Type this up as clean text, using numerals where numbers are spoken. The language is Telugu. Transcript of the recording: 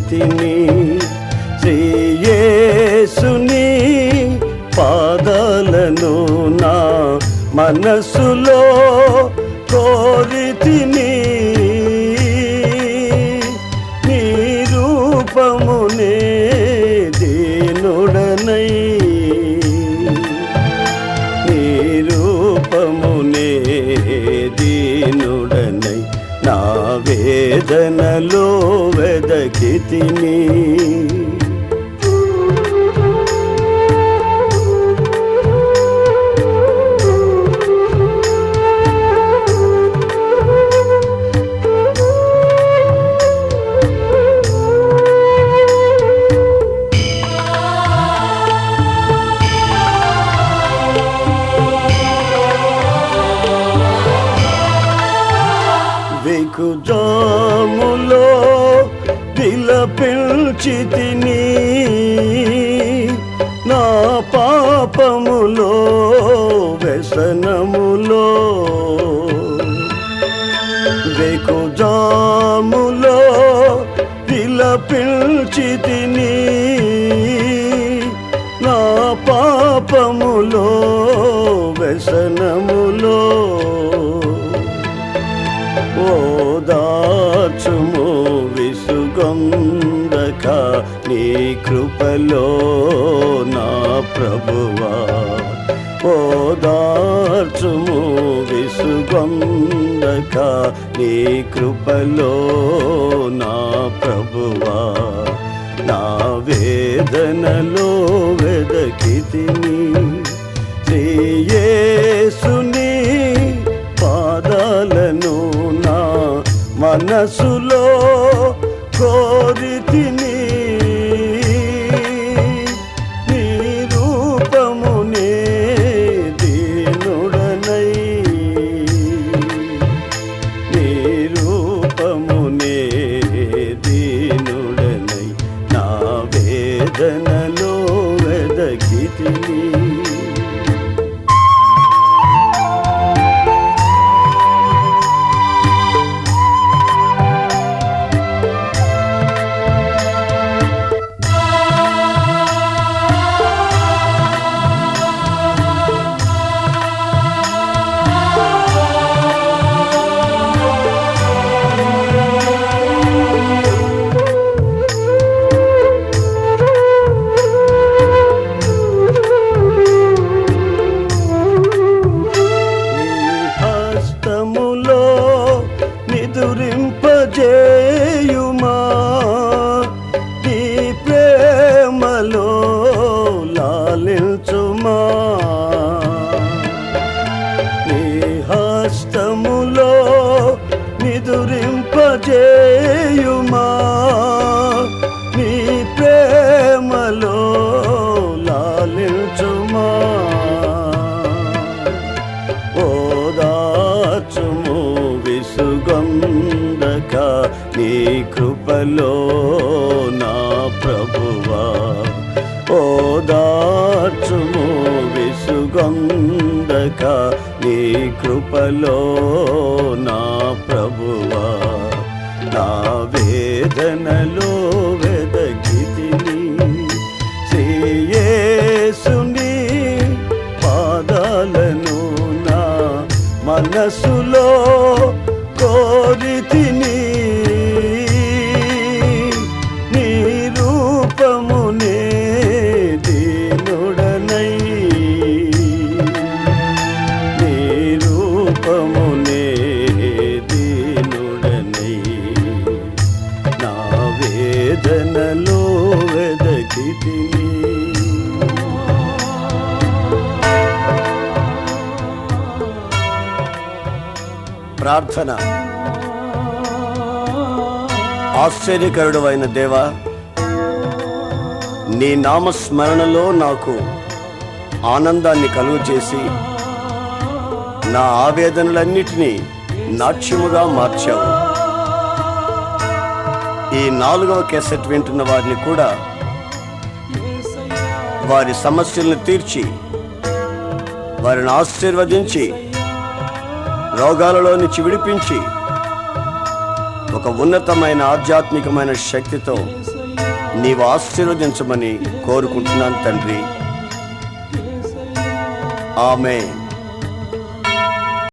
వెదకితిని. శ్రీయేసుని పాదాలను నా మనసులో కోరితిని. నీ రూపమునే దీనుడనై, నీ రూపమునే దీనుడనై నా వేదనలో వెదకితిని. జాములో విలపించితిని, నా పాపములో వ్యసనములో. జాములో విలపించితిని, నా పాపములో వ్యసనములో. ఓదార్చుము విసుగొందక నీ కృపలో నా ప్రభువా. ఓదార్చుము విసుగొందక నీ కృపలో నా ప్రభువా. నా వేదనలో వెదకితిని. శ్రీయేసుని పాదాలను నా మనసులో కోరితిని. నీ రూపమునే దీనుడనై, నీ రూపమునే దీనుడనై నా వేదనలో వెదకితిని. నిదురింపజేయుమా నీ ప్రేమలో లాలించుమా. నీ హస్తములో నిదురింపజేయుమా నీ ప్రేమలో లాలించుమా. ఓదార్చుము విసుగొందక నీ కృపలో నా ప్రభువా. ఓదార్చుము విసుగొందక నీ కృపలో నా ప్రభువా. నా వేదనలో వెదకితిని. శ్రీయేసుని పాదాలను నా మనసులో కోరితిని. నీ రూపమునే దీనుడనై, నీ రూపమునే దీనుడనై నా వేదనలో వెదకితిని. ప్రార్థన. ఆశ్చర్యకరుడు అయిన దేవా, నీ నామస్మరణలో నాకు ఆనందాన్ని కలుగు చేసి నా ఆవేదనలన్నిటినీ నాట్యముగా మార్చావు. ఈ 4వ కేసెట్ వింటున్న వారిని కూడా వారి సమస్యలను తీర్చి వారిని ఆశీర్వదించి రోగాలలో నుంచి విడిపించి ఒక ఉన్నతమైన ఆధ్యాత్మికమైన శక్తితో నీవు ఆశీర్వదించమని కోరుకుంటున్నాను తండ్రి. ఆమేన్.